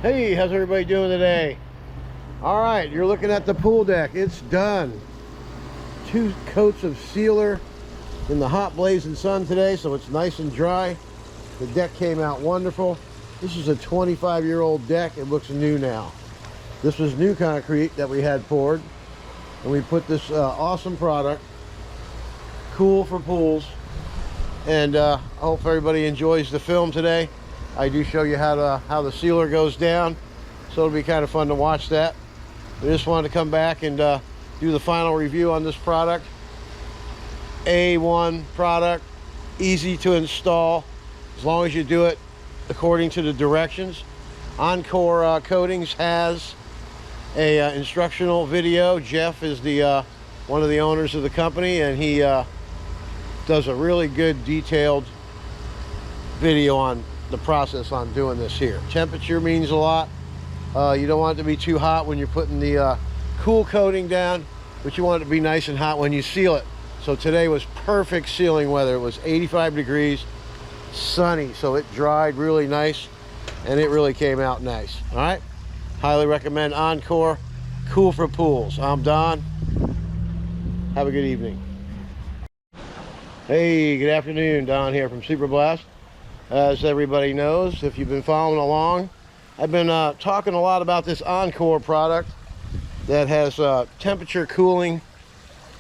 Hey, how's everybody doing today? All right, you're looking at the pool deck. It's done. 2 coats of sealer in the hot blazing sun today, so it's nice and dry. The deck came out wonderful. This is a 25-year-old deck. It looks new now. This was new concrete that we had poured, and we put this awesome product, cool for pools. And I hope everybody enjoys the film today. I do show you how the sealer goes down, so it'll be kind of fun to watch that. We just wanted to come back and do the final review on this product. A1 product, easy to install as long as you do it according to the directions. Encore Coatings has a instructional video. Jeff is the one of the owners of the company, and he does a really good detailed video on the process on doing this here. Temperature means a lot. You don't want it to be too hot when you're putting the cool coating down, but you want it to be nice and hot when you seal it. So today was perfect sealing weather. It was 85 degrees, sunny, so it dried really nice and it really came out nice. All right, highly recommend Encore, cool for pools. I'm Don. Have a good evening. Hey, good afternoon. Don here from Super Blast. As everybody knows, if you've been following along, I've been talking a lot about this Encore product that has temperature cooling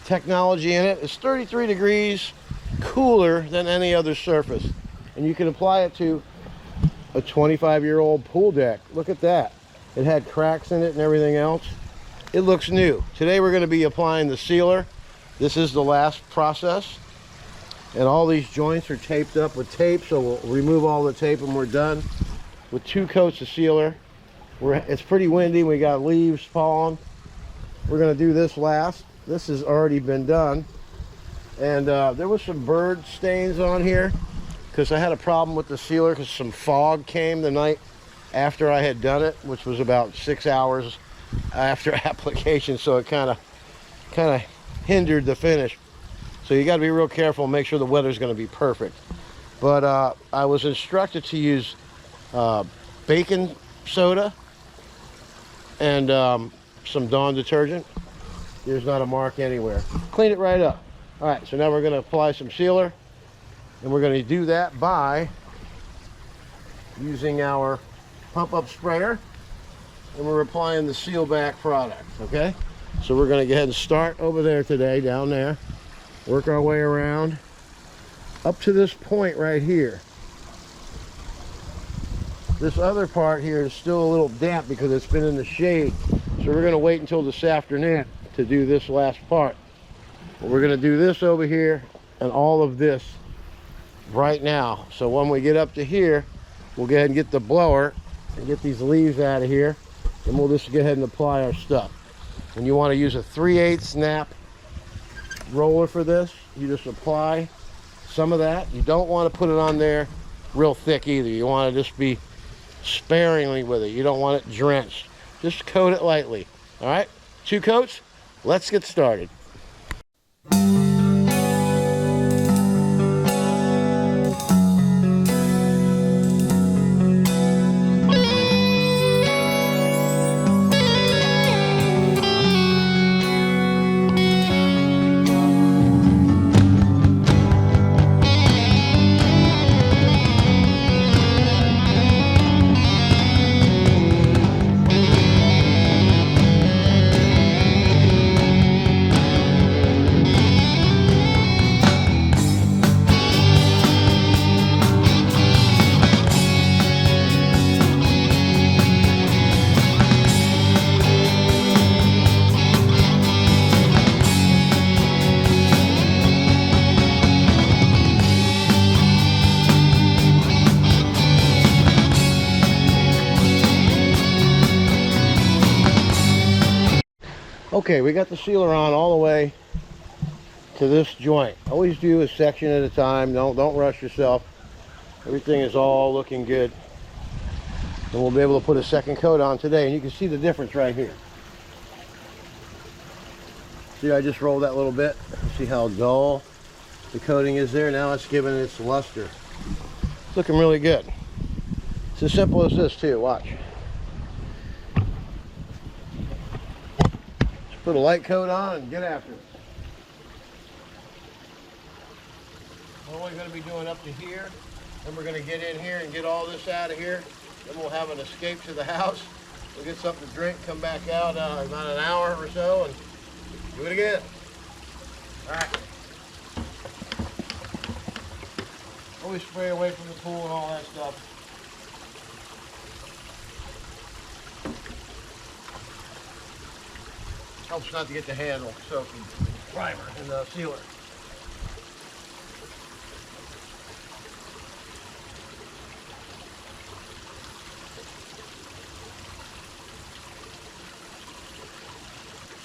technology in it. It's 33 degrees cooler than any other surface, and you can apply it to a 25-year-old pool deck. Look at that. It had cracks in it and everything else. It looks new. Today we're going to be applying the sealer. This is the last process. And all these joints are taped up with tape, so we'll remove all the tape and we're done with 2 coats of sealer. It's pretty windy. We got leaves falling. We're going to do this last. This has already been done. And there was some bird stains on here because I had a problem with the sealer because some fog came the night after I had done it, which was about 6 hours after application, so it kind of hindered the finish. So you got to be real careful and make sure the weather's going to be perfect. But I was instructed to use baking soda and some Dawn detergent. There's not a mark anywhere. Clean it right up. All right, so now we're going to apply some sealer, and we're going to do that by using our pump up sprayer, and we're applying the seal back product. Okay, so we're going to go ahead and start over there today, down there. Work our way around up to this point right here. This other part here is still a little damp because it's been in the shade. So we're going to wait until this afternoon to do this last part. But we're going to do this over here and all of this right now. So when we get up to here, we'll go ahead and get the blower and get these leaves out of here. And we'll just go ahead and apply our stuff. And you want to use a 3/8 snap roller for this. You just apply some of that. You don't want to put it on there real thick either. You want to just be sparingly with it. You don't want it drenched. Just coat it lightly. All right, 2 coats. Let's get started. Okay, we got the sealer on all the way to this joint. Always do a section at a time. Don't rush yourself. Everything is all looking good. And we'll be able to put a second coat on today. And you can see the difference right here. See, I just rolled that little bit. See how dull the coating is there? Now it's giving its luster. It's looking really good. It's as simple as this too, watch. Put a light coat on and get after it. We're only going to be doing up to here. Then we're going to get in here and get all this out of here. Then we'll have an escape to the house. We'll get something to drink, come back out about an hour or so, and do it again. All right. Always spray away from the pool and all that stuff. Helps not to get the handle soaked in primer and sealer.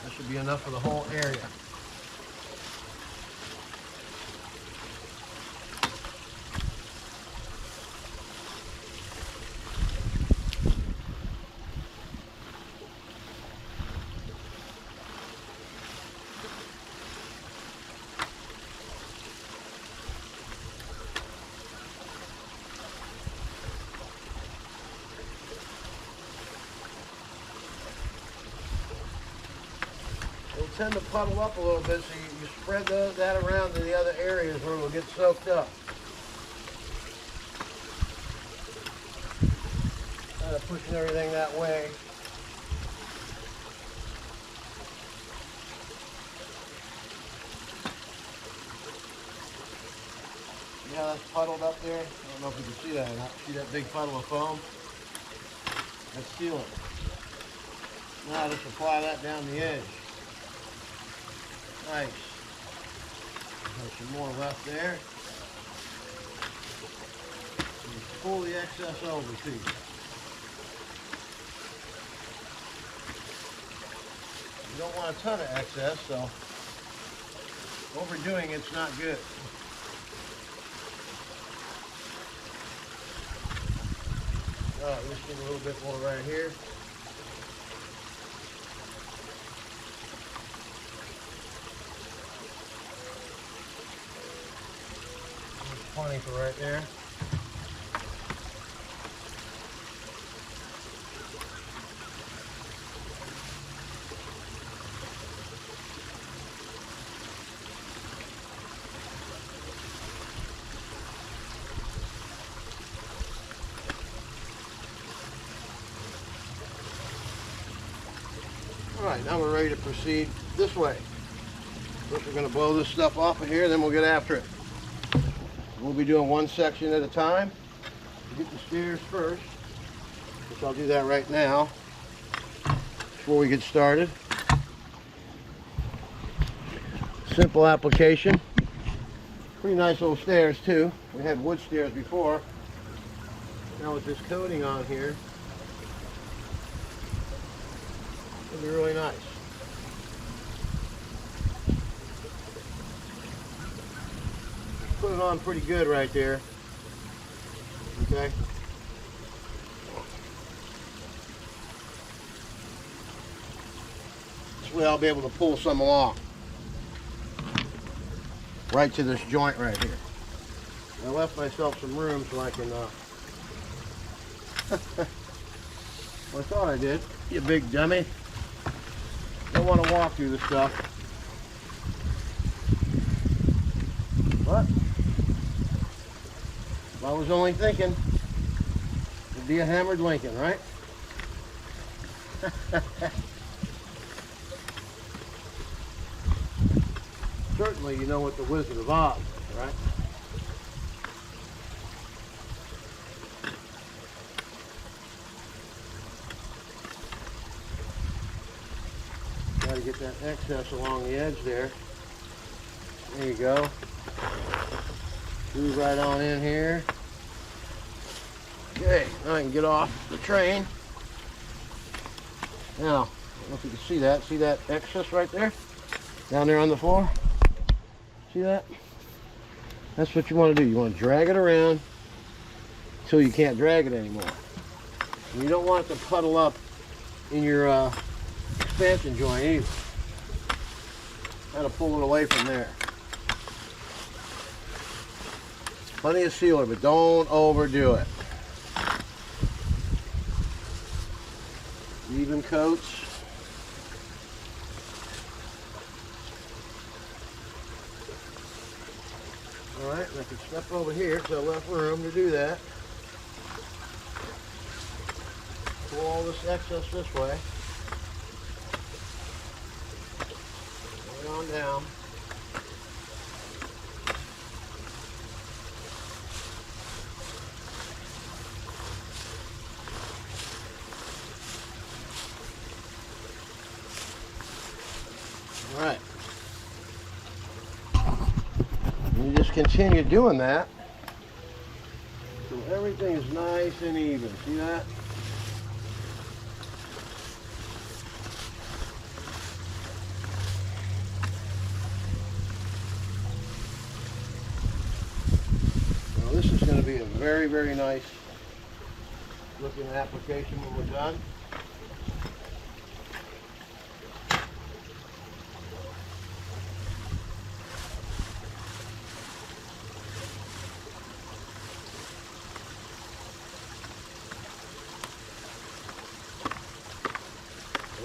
That should be enough for the whole area. Tend to puddle up a little bit, so you spread that around to the other areas where it will get soaked up. Kind of pushing everything that way. See how that's puddled up there? I don't know if you can see that or not. See that big puddle of foam? That's sealant. Now just apply that down the edge. Nice. There's some more left there. And just pull the excess over to you. You don't want a ton of excess, so overdoing it's not good. Oh, just need a little bit more right here. Plenty for right there. All right, now we're ready to proceed this way. First we're going to blow this stuff off of here, then we'll get after it. We'll be doing one section at a time. We'll get the stairs first, which I'll do that right now before we get started. Simple application. Pretty nice little stairs too. We had wood stairs before. Now with this coating on here, it'll be really nice. Put it on pretty good right there. Okay. This way I'll be able to pull some along. Right to this joint right here. I left myself some room so I can well, I thought I did. You big dummy. Don't want to walk through this stuff. But if I was only thinking, it'd be a hammered Lincoln, right? Certainly you know what the Wizard of Oz is, right? Got to get that excess along the edge there. There you go. Move right on in here. Okay, now I can get off the train. Now, I don't know if you can see that. See that excess right there? Down there on the floor? See that? That's what you want to do. You want to drag it around until you can't drag it anymore. And you don't want it to puddle up in your expansion joint either. Got to pull it away from there. Plenty of sealer, but don't overdo it. Even coats. Alright, I can step over here because I left room to do that. Pull all this excess this way. Bring it on down. Alright. You just continue doing that so everything is nice and even. See that? Now this is going to be a very, very nice looking application when we're done.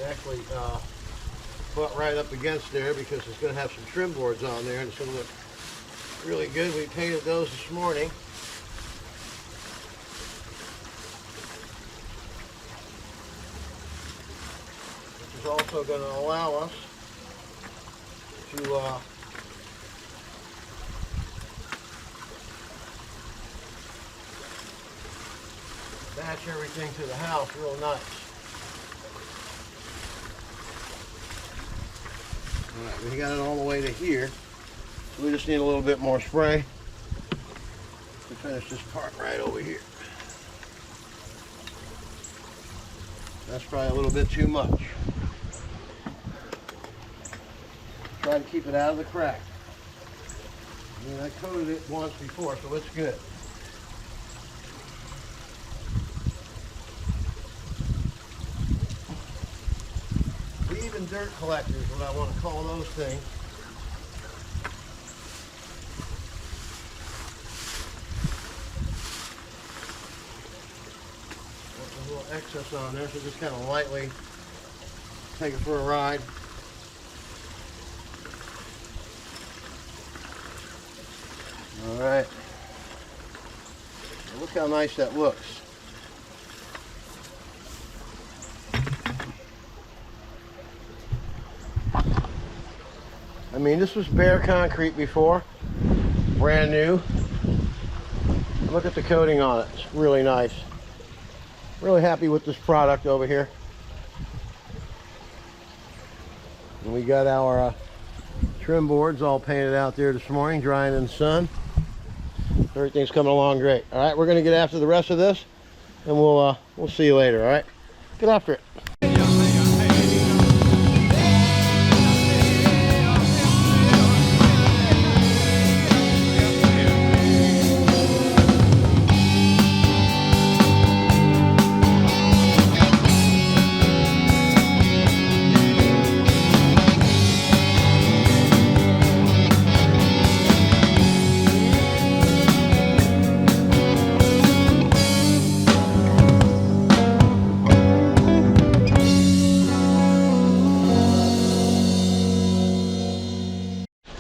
Actually put right up against there because it's going to have some trim boards on there and it's going to look really good. We painted those this morning. Which is also going to allow us to match everything to the house real nice. Alright, we got it all the way to here. We just need a little bit more spray to finish this part right over here. That's probably a little bit too much. Try to keep it out of the crack. I mean, I coated it once before, so it's good. Even dirt collectors, what I want to call those things. There's a little excess on there, so just kind of lightly take it for a ride. All right. Now look how nice that looks. I mean, this was bare concrete before, brand new. Look at the coating on it, it's really nice. Really happy with this product over here. And we got our trim boards all painted out there this morning, drying in the sun. Everything's coming along great. All right, we're gonna get after the rest of this and we'll see you later, all right? Get after it.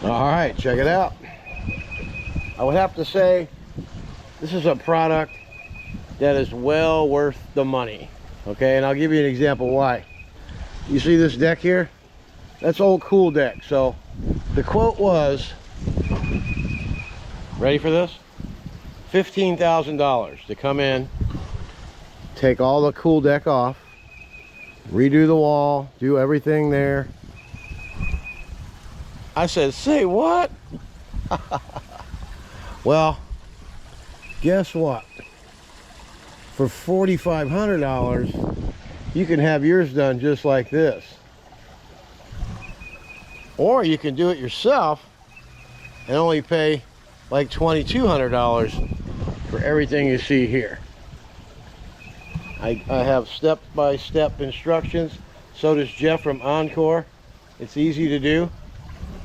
Alright, check it out. I would have to say this is a product that is well worth the money. Okay, and I'll give you an example why. You see this deck here? That's old Cool Deck. So the quote was, ready for this? $15,000 to come in, take all the Cool Deck off, redo the wall, do everything there. I said, say what? Well, guess what? For $4,500, you can have yours done just like this. Or you can do it yourself and only pay like $2,200 for everything you see here. I have step-by-step instructions. So does Jeff from Encore. It's easy to do.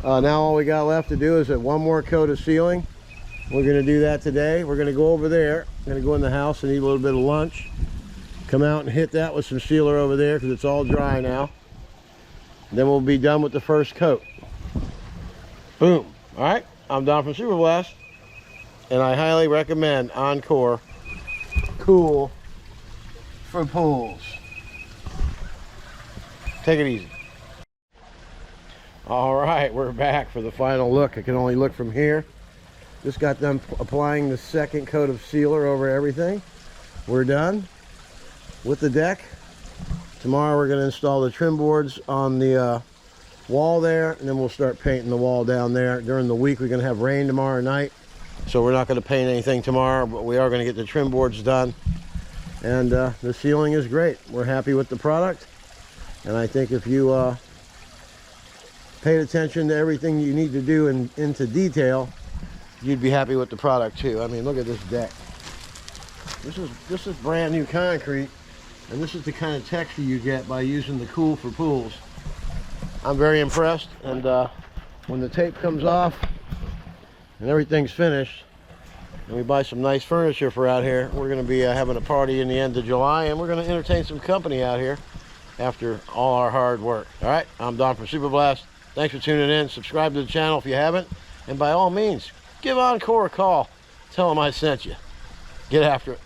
Now all we got left to do is one more coat of sealing. We're going to do that today. We're going to go over there. I'm going to go in the house and eat a little bit of lunch. Come out and hit that with some sealer over there because it's all dry now. Then we'll be done with the first coat. Boom. All right. I'm Don from Super Blast. And I highly recommend Encore Cool for pools. Take it easy. All right, we're back for the final look. I can only look from here. Just got done applying the second coat of sealer over everything. We're done with the deck. Tomorrow we're going to install the trim boards on the wall there, and then we'll start painting the wall down there. During the week we're going to have rain tomorrow night, so we're not going to paint anything tomorrow, but we are going to get the trim boards done. And the ceiling is great. We're happy with the product, and I think if you paid attention to everything you need to do into detail, you'd be happy with the product too. I mean, look at this deck. This is brand new concrete, and this is the kind of texture you get by using the Cool for Pools. I'm very impressed, and when the tape comes off and everything's finished and we buy some nice furniture for out here, we're going to be having a party in the end of July, and we're going to entertain some company out here after all our hard work. All right, I'm Don from Superblast. Thanks for tuning in. Subscribe to the channel if you haven't, and by all means, give Encore a call. Tell them I sent you. Get after it.